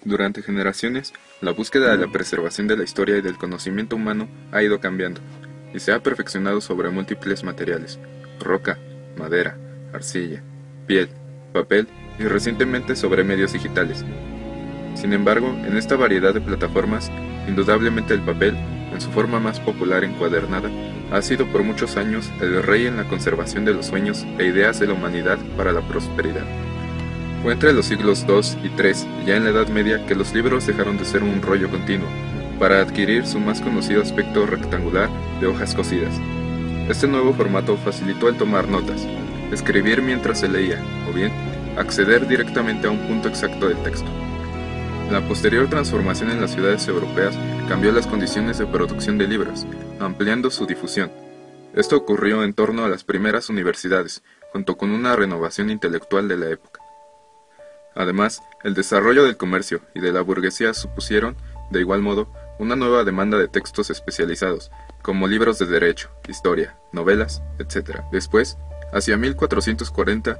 Durante generaciones, la búsqueda de la preservación de la historia y del conocimiento humano ha ido cambiando, y se ha perfeccionado sobre múltiples materiales: roca, madera, arcilla, piel, papel y recientemente sobre medios digitales. Sin embargo, en esta variedad de plataformas, indudablemente el papel, en su forma más popular encuadernada, ha sido por muchos años el rey en la conservación de los sueños e ideas de la humanidad para la prosperidad. Fue entre los siglos II y III, y ya en la Edad Media, que los libros dejaron de ser un rollo continuo, para adquirir su más conocido aspecto rectangular de hojas cosidas. Este nuevo formato facilitó el tomar notas, escribir mientras se leía, o bien, acceder directamente a un punto exacto del texto. La posterior transformación en las ciudades europeas cambió las condiciones de producción de libros, ampliando su difusión. Esto ocurrió en torno a las primeras universidades, junto con una renovación intelectual de la época. Además, el desarrollo del comercio y de la burguesía supusieron, de igual modo, una nueva demanda de textos especializados, como libros de derecho, historia, novelas, etc. Después, hacia 1440,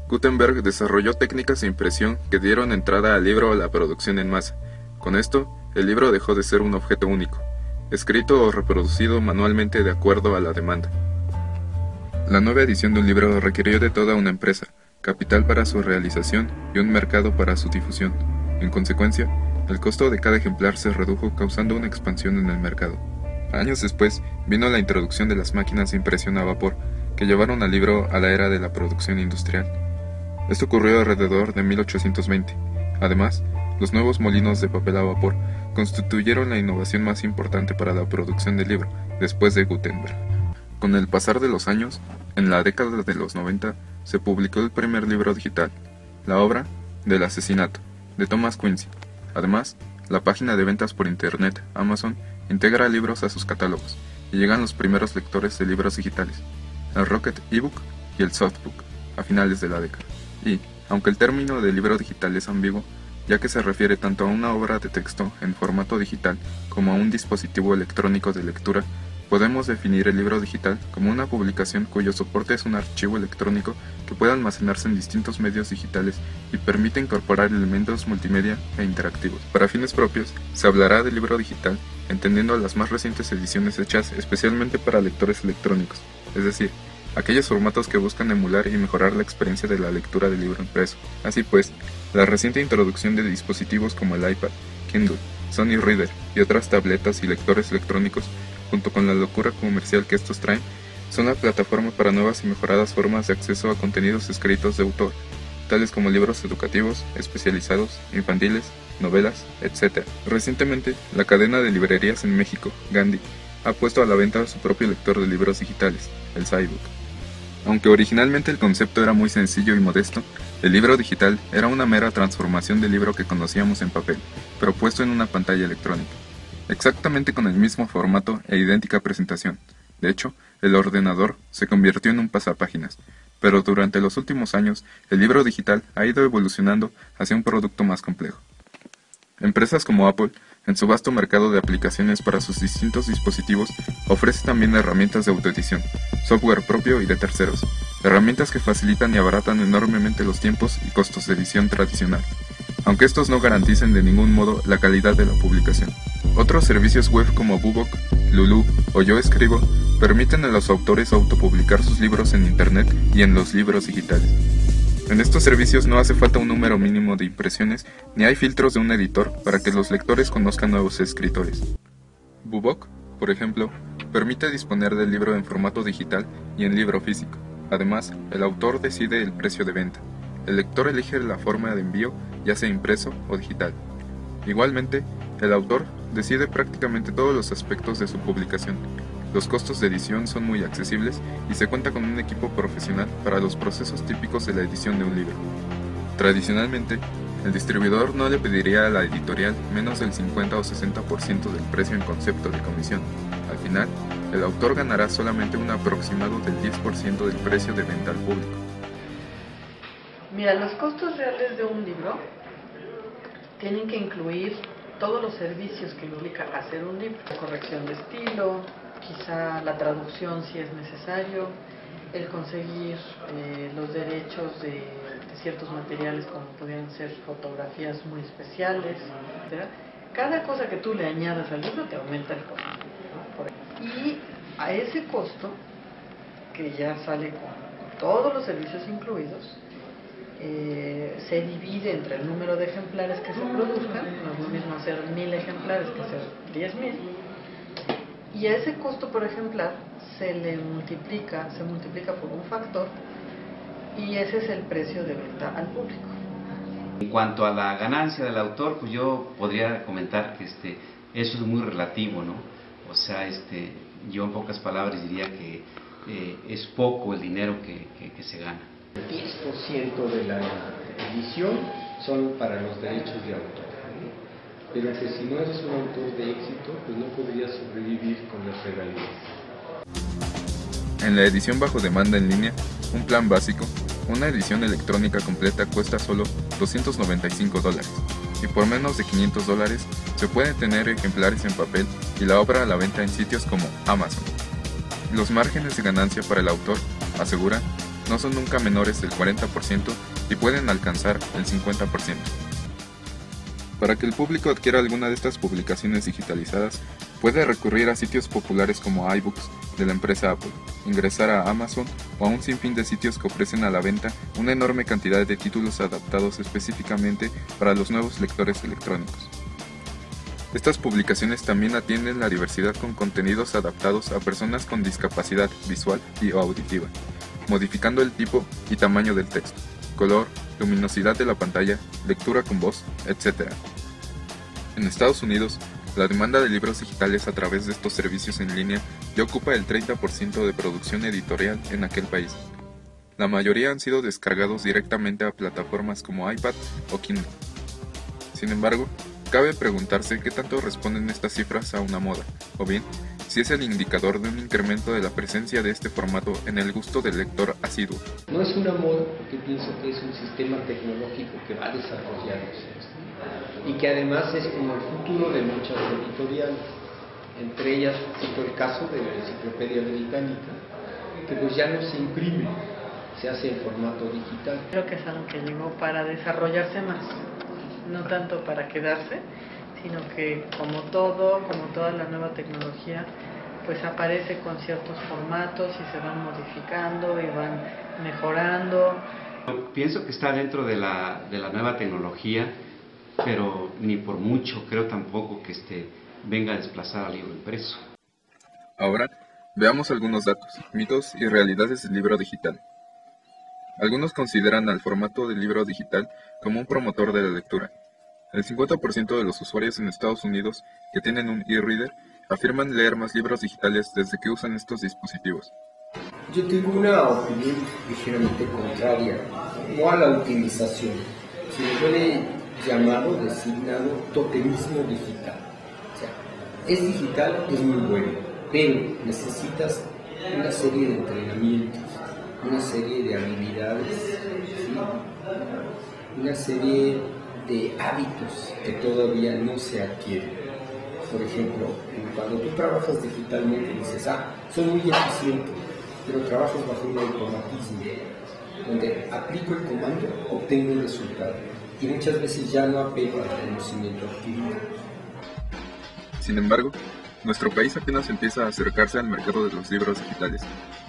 Gutenberg desarrolló técnicas de impresión que dieron entrada al libro a la producción en masa. Con esto, el libro dejó de ser un objeto único, escrito o reproducido manualmente de acuerdo a la demanda. La nueva edición de un libro requirió de toda una empresa, capital para su realización y un mercado para su difusión. En consecuencia, el costo de cada ejemplar se redujo, causando una expansión en el mercado. Años después, vino la introducción de las máquinas de impresión a vapor, que llevaron al libro a la era de la producción industrial. Esto ocurrió alrededor de 1820. Además, los nuevos molinos de papel a vapor constituyeron la innovación más importante para la producción del libro, después de Gutenberg. Con el pasar de los años, en la década de los 90, se publicó el primer libro digital, la obra del asesinato, de Thomas Quincy. Además, la página de ventas por internet, Amazon, integra libros a sus catálogos, y llegan los primeros lectores de libros digitales, el Rocket eBook y el Softbook, a finales de la década. Y, aunque el término de libro digital es ambiguo, ya que se refiere tanto a una obra de texto en formato digital como a un dispositivo electrónico de lectura, podemos definir el libro digital como una publicación cuyo soporte es un archivo electrónico que puede almacenarse en distintos medios digitales y permite incorporar elementos multimedia e interactivos. Para fines propios, se hablará de libro digital entendiendo las más recientes ediciones hechas especialmente para lectores electrónicos, es decir, aquellos formatos que buscan emular y mejorar la experiencia de la lectura del libro impreso. Así pues, la reciente introducción de dispositivos como el iPad, Kindle, Sony Reader y otras tabletas y lectores electrónicos, junto con la locura comercial que estos traen, son la plataforma para nuevas y mejoradas formas de acceso a contenidos escritos de autor, tales como libros educativos, especializados, infantiles, novelas, etc. Recientemente, la cadena de librerías en México, Gandhi, ha puesto a la venta su propio lector de libros digitales, el SciBook. Aunque originalmente el concepto era muy sencillo y modesto, el libro digital era una mera transformación del libro que conocíamos en papel, pero puesto en una pantalla electrónica, exactamente con el mismo formato e idéntica presentación. De hecho, el ordenador se convirtió en un pasapáginas, pero durante los últimos años el libro digital ha ido evolucionando hacia un producto más complejo. Empresas como Apple, en su vasto mercado de aplicaciones para sus distintos dispositivos, ofrece también herramientas de autoedición, software propio y de terceros, herramientas que facilitan y abaratan enormemente los tiempos y costos de edición tradicional, aunque estos no garanticen de ningún modo la calidad de la publicación. Otros servicios web como Bubok, Lulu o Yo Escribo permiten a los autores autopublicar sus libros en Internet y en los libros digitales. En estos servicios no hace falta un número mínimo de impresiones ni hay filtros de un editor para que los lectores conozcan nuevos escritores. Bubok, por ejemplo, permite disponer del libro en formato digital y en libro físico. Además, el autor decide el precio de venta. El lector elige la forma de envío, ya sea impreso o digital. Igualmente, el autor decide prácticamente todos los aspectos de su publicación. Los costos de edición son muy accesibles y se cuenta con un equipo profesional para los procesos típicos de la edición de un libro. Tradicionalmente, el distribuidor no le pediría a la editorial menos del 50 o 60% del precio en concepto de comisión. Al final, el autor ganará solamente un aproximado del 10% del precio de venta al público. Mira, los costos reales de un libro tienen que incluir todos los servicios que implica hacer un libro: corrección de estilo, quizá la traducción si es necesario, el conseguir los derechos de ciertos materiales como podrían ser fotografías muy especiales, etc. Cada cosa que tú le añadas al libro te aumenta el costo, ¿no? Y a ese costo, que ya sale con todos los servicios incluidos, se divide entre el número de ejemplares que se produzcan. No es lo mismo hacer 1000 ejemplares que hacer 10.000, y a ese costo por ejemplar se multiplica por un factor, y ese es el precio de venta al público. En cuanto a la ganancia del autor, pues yo podría comentar que eso es muy relativo, ¿no? O sea, yo en pocas palabras diría que es poco el dinero que se gana. El 10% de la edición son para los derechos de autor, ¿no? Pero que si no eres un autor de éxito, pues no podrías sobrevivir con las regalías. En la edición bajo demanda en línea, un plan básico, una edición electrónica completa cuesta solo $295, y por menos de $500 se pueden tener ejemplares en papel y la obra a la venta en sitios como Amazon. Los márgenes de ganancia para el autor, aseguran, no son nunca menores del 40% y pueden alcanzar el 50%. Para que el público adquiera alguna de estas publicaciones digitalizadas, puede recurrir a sitios populares como iBooks de la empresa Apple, ingresar a Amazon o a un sinfín de sitios que ofrecen a la venta una enorme cantidad de títulos adaptados específicamente para los nuevos lectores electrónicos. Estas publicaciones también atienden la diversidad con contenidos adaptados a personas con discapacidad visual y o auditiva, modificando el tipo y tamaño del texto, color, luminosidad de la pantalla, lectura con voz, etc. En Estados Unidos, la demanda de libros digitales a través de estos servicios en línea ya ocupa el 30% de producción editorial en aquel país. La mayoría han sido descargados directamente a plataformas como iPad o Kindle. Sin embargo, cabe preguntarse qué tanto responden estas cifras a una moda, o bien, si es el indicador de un incremento de la presencia de este formato en el gusto del lector asiduo. No es una moda, porque pienso que es un sistema tecnológico que va desarrollándose y que además es como el futuro de muchas editoriales. Entre ellas, cito el caso de la Enciclopedia Británica, que pues ya no se imprime, se hace en formato digital. Creo que es algo que llegó para desarrollarse más, no tanto para quedarse, sino que como toda la nueva tecnología, pues aparece con ciertos formatos y se van modificando y van mejorando. Pienso que está dentro de la nueva tecnología, pero ni por mucho creo tampoco que venga a desplazar al libro impreso. Ahora, veamos algunos datos, mitos y realidades del libro digital. Algunos consideran al formato del libro digital como un promotor de la lectura. El 50% de los usuarios en Estados Unidos que tienen un e-reader afirman leer más libros digitales desde que usan estos dispositivos. Yo tengo una opinión ligeramente contraria, no a la utilización, sino yo le he llamado, designado totemismo digital. O sea, es digital, es muy bueno, pero necesitas una serie de entrenamientos, una serie de habilidades, ¿sí? Una serie de hábitos que todavía no se adquieren. Por ejemplo, cuando tú trabajas digitalmente dices, soy muy eficiente, pero trabajas bajo un automatismo, donde aplico el comando, obtengo el resultado, y muchas veces ya no apelo al conocimiento adquirido. Sin embargo, nuestro país apenas empieza a acercarse al mercado de los libros digitales.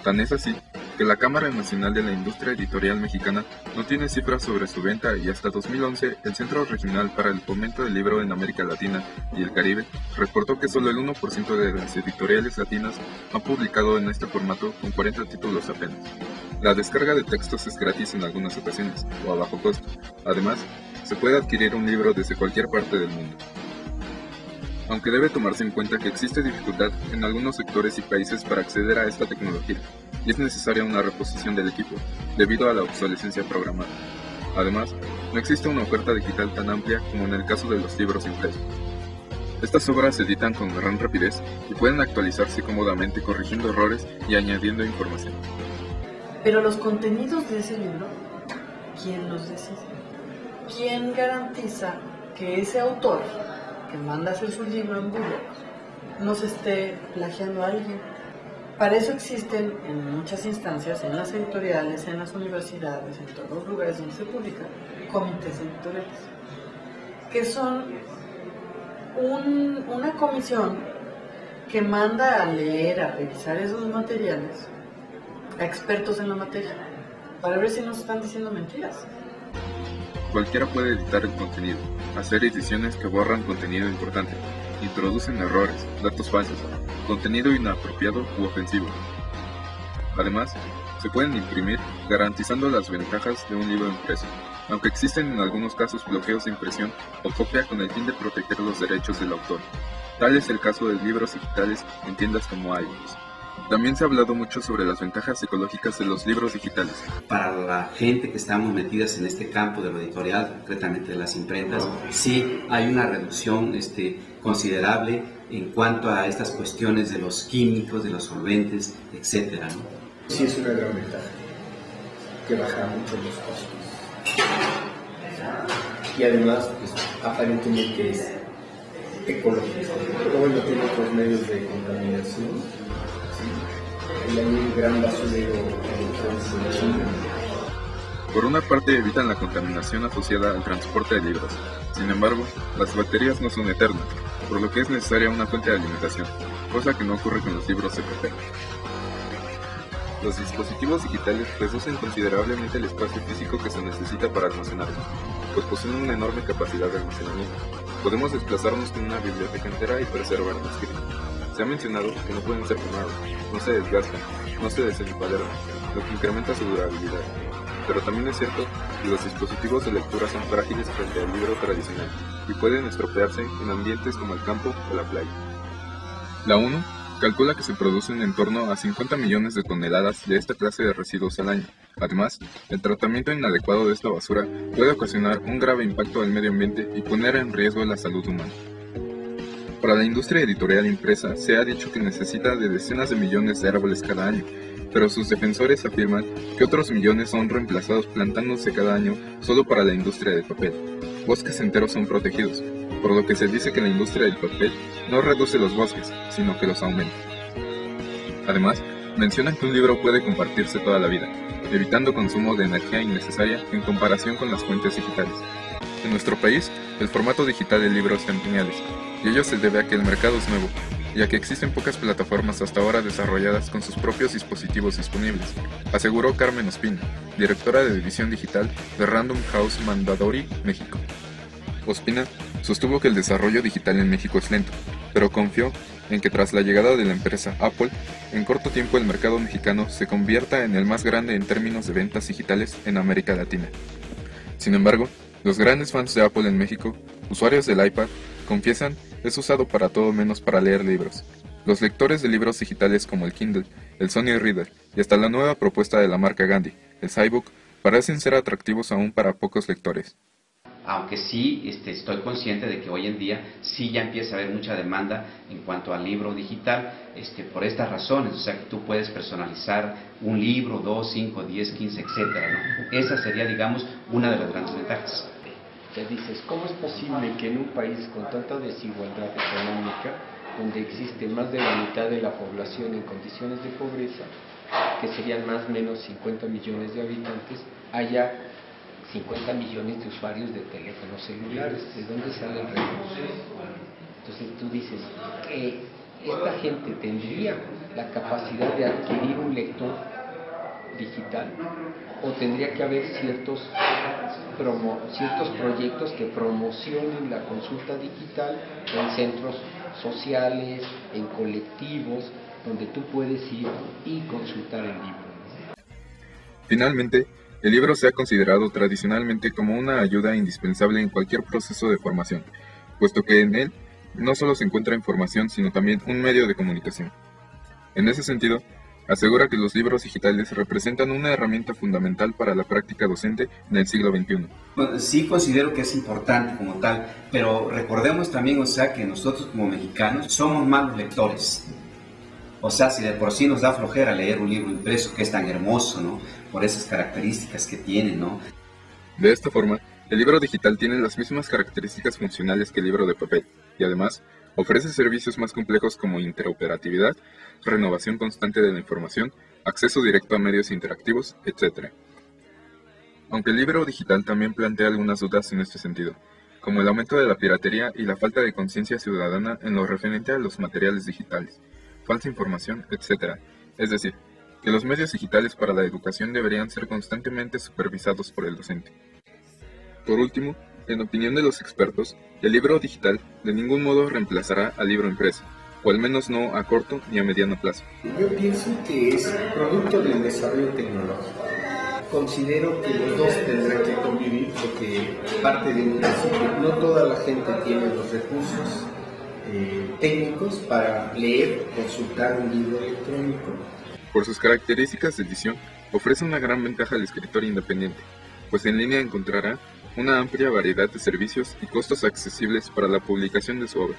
Tan es así que la Cámara Nacional de la Industria Editorial Mexicana no tiene cifras sobre su venta, y hasta 2011 el Centro Regional para el Fomento del Libro en América Latina y el Caribe reportó que solo el 1% de las editoriales latinas han publicado en este formato, con 40 títulos apenas. La descarga de textos es gratis en algunas ocasiones, o a bajo costo. Además, se puede adquirir un libro desde cualquier parte del mundo. Aunque debe tomarse en cuenta que existe dificultad en algunos sectores y países para acceder a esta tecnología, y es necesaria una reposición del equipo, debido a la obsolescencia programada. Además, no existe una oferta digital tan amplia como en el caso de los libros impresos. Estas obras se editan con gran rapidez y pueden actualizarse cómodamente corrigiendo errores y añadiendo información. Pero los contenidos de ese libro, ¿quién los decide? ¿Quién garantiza que ese autor que manda a hacer su libro en Google no se esté plagiando a alguien? Para eso existen en muchas instancias, en las editoriales, en las universidades, en todos los lugares donde se publica, comités editoriales, que son una comisión que manda a leer, a revisar esos materiales a expertos en la materia, para ver si nos están diciendo mentiras. Cualquiera puede editar el contenido, hacer ediciones que borran contenido importante, introducen errores, datos falsos, contenido inapropiado u ofensivo. Además, se pueden imprimir garantizando las ventajas de un libro impreso, aunque existen en algunos casos bloqueos de impresión o copia con el fin de proteger los derechos del autor. Tal es el caso de libros digitales en tiendas como iBooks. También se ha hablado mucho sobre las ventajas psicológicas de los libros digitales. Para la gente que estamos metidas en este campo de lo editorial, concretamente de las imprentas, sí hay una reducción considerable en cuanto a estas cuestiones de los químicos, de los solventes, etcétera, ¿no? Sí, es una gran ventaja, que baja mucho los costos. Y además, pues, aparentemente es ecológico. Pero bueno, tiene otros medios de contaminación. ¿Sí? Hay un gran basurero electrónico en China. Por una parte evitan la contaminación asociada al transporte de libros. Sin embargo, las bacterias no son eternas, por lo que es necesaria una fuente de alimentación, cosa que no ocurre con los libros de papel. Los dispositivos digitales reducen considerablemente el espacio físico que se necesita para almacenarlos, pues poseen una enorme capacidad de almacenamiento. Podemos desplazarnos con una biblioteca entera y preservar los escritos. Se ha mencionado que no pueden ser quemados, no se desgastan, no se desempaderan, lo que incrementa su durabilidad. Pero también es cierto que los dispositivos de lectura son frágiles frente al libro tradicional y pueden estropearse en ambientes como el campo o la playa. La ONU calcula que se producen en torno a 50 millones de toneladas de esta clase de residuos al año. Además, el tratamiento inadecuado de esta basura puede ocasionar un grave impacto al medio ambiente y poner en riesgo la salud humana. Para la industria editorial impresa se ha dicho que necesita de decenas de millones de árboles cada año, pero sus defensores afirman que otros millones son reemplazados plantándose cada año solo para la industria del papel. Bosques enteros son protegidos, por lo que se dice que la industria del papel no reduce los bosques, sino que los aumenta. Además, mencionan que un libro puede compartirse toda la vida, evitando consumo de energía innecesaria en comparación con las fuentes digitales. En nuestro país, el formato digital de libros está en pañales, y ello se debe a que el mercado es nuevo, ya que existen pocas plataformas hasta ahora desarrolladas con sus propios dispositivos disponibles, aseguró Carmen Ospina, directora de división digital de Random House Mondadori, México. Ospina sostuvo que el desarrollo digital en México es lento, pero confió en que tras la llegada de la empresa Apple, en corto tiempo el mercado mexicano se convierta en el más grande en términos de ventas digitales en América Latina. Sin embargo, los grandes fans de Apple en México, usuarios del iPad, confiesan es usado para todo menos para leer libros. Los lectores de libros digitales como el Kindle, el Sony Reader y hasta la nueva propuesta de la marca Gandhi, el SciBook, parecen ser atractivos aún para pocos lectores. Aunque sí estoy consciente de que hoy en día sí ya empieza a haber mucha demanda en cuanto al libro digital, por estas razones, o sea que tú puedes personalizar un libro, 2, 5, 10, 15, etcétera, ¿no? Esa sería, digamos, una de las grandes ventajas. Te dices, ¿cómo es posible que en un país con tanta desigualdad económica, donde existe más de la mitad de la población en condiciones de pobreza, que serían más o menos 50 millones de habitantes, haya 50 millones de usuarios de teléfonos celulares? ¿De dónde sale el recurso? Entonces tú dices, esta gente tendría la capacidad de adquirir un lector digital, o tendría que haber ciertos proyectos que promocionen la consulta digital en centros sociales, en colectivos, donde tú puedes ir y consultar el libro. Finalmente, el libro se ha considerado tradicionalmente como una ayuda indispensable en cualquier proceso de formación, puesto que en él no solo se encuentra información, sino también un medio de comunicación. En ese sentido, asegura que los libros digitales representan una herramienta fundamental para la práctica docente en el siglo XXI. Sí considero que es importante como tal, pero recordemos también, que nosotros como mexicanos somos malos lectores. Si de por sí nos da flojera leer un libro impreso que es tan hermoso, ¿no? Por esas características que tiene, ¿no? De esta forma, el libro digital tiene las mismas características funcionales que el libro de papel, y además, Ofrece servicios más complejos como interoperatividad, renovación constante de la información, acceso directo a medios interactivos, etc. Aunque el libro digital también plantea algunas dudas en este sentido, como el aumento de la piratería y la falta de conciencia ciudadana en lo referente a los materiales digitales, falsa información, etc. Es decir, que los medios digitales para la educación deberían ser constantemente supervisados por el docente. Por último, en opinión de los expertos, el libro digital de ningún modo reemplazará al libro impreso, o al menos no a corto ni a mediano plazo. Yo pienso que es producto del desarrollo tecnológico. Considero que los dos tendrán que convivir porque parte de un principio. No toda la gente tiene los recursos técnicos para leer, consultar un libro electrónico. Por sus características de edición, ofrece una gran ventaja al escritor independiente, pues en línea encontrará una amplia variedad de servicios y costos accesibles para la publicación de su obra.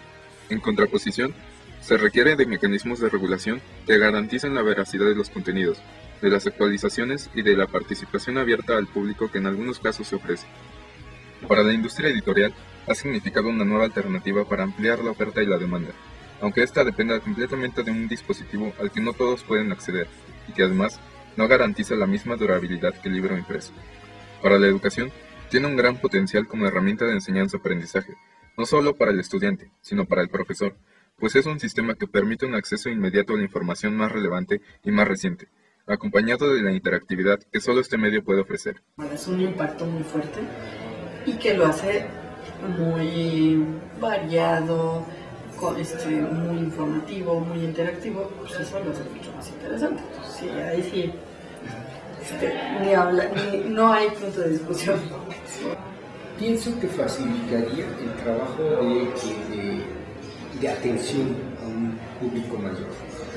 En contraposición, se requiere de mecanismos de regulación que garanticen la veracidad de los contenidos, de las actualizaciones y de la participación abierta al público que en algunos casos se ofrece. Para la industria editorial, ha significado una nueva alternativa para ampliar la oferta y la demanda, aunque ésta dependa completamente de un dispositivo al que no todos pueden acceder, y que además no garantiza la misma durabilidad que el libro impreso. Para la educación, tiene un gran potencial como herramienta de enseñanza-aprendizaje, no solo para el estudiante, sino para el profesor, pues es un sistema que permite un acceso inmediato a la información más relevante y más reciente, acompañado de la interactividad que solo este medio puede ofrecer. Es un impacto muy fuerte y que lo hace muy variado, muy informativo, muy interactivo, pues eso lo hace mucho más interesante. Sí, ahí sí, no hay punto de discusión. Pienso que facilitaría el trabajo de atención a un público mayor.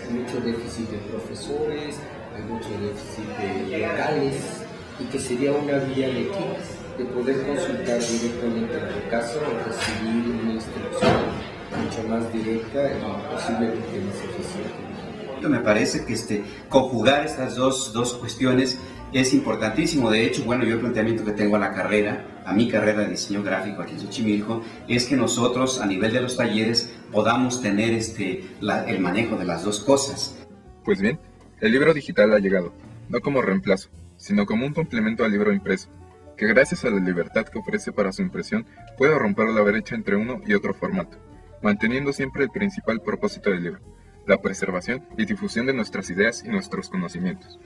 Hay mucho déficit de profesores, hay mucho déficit de locales, y que sería una vía de poder consultar directamente en tu casa o recibir una instrucción mucho más directa y posiblemente más eficiente. Me parece que conjugar estas dos cuestiones es importantísimo. De hecho, bueno, yo el planteamiento que tengo a mi carrera de diseño gráfico aquí en Xochimilco, es que nosotros a nivel de los talleres podamos tener el manejo de las dos cosas. Pues bien, el libro digital ha llegado, no como reemplazo, sino como un complemento al libro impreso, que gracias a la libertad que ofrece para su impresión puede romper la brecha entre uno y otro formato, manteniendo siempre el principal propósito del libro, la preservación y difusión de nuestras ideas y nuestros conocimientos.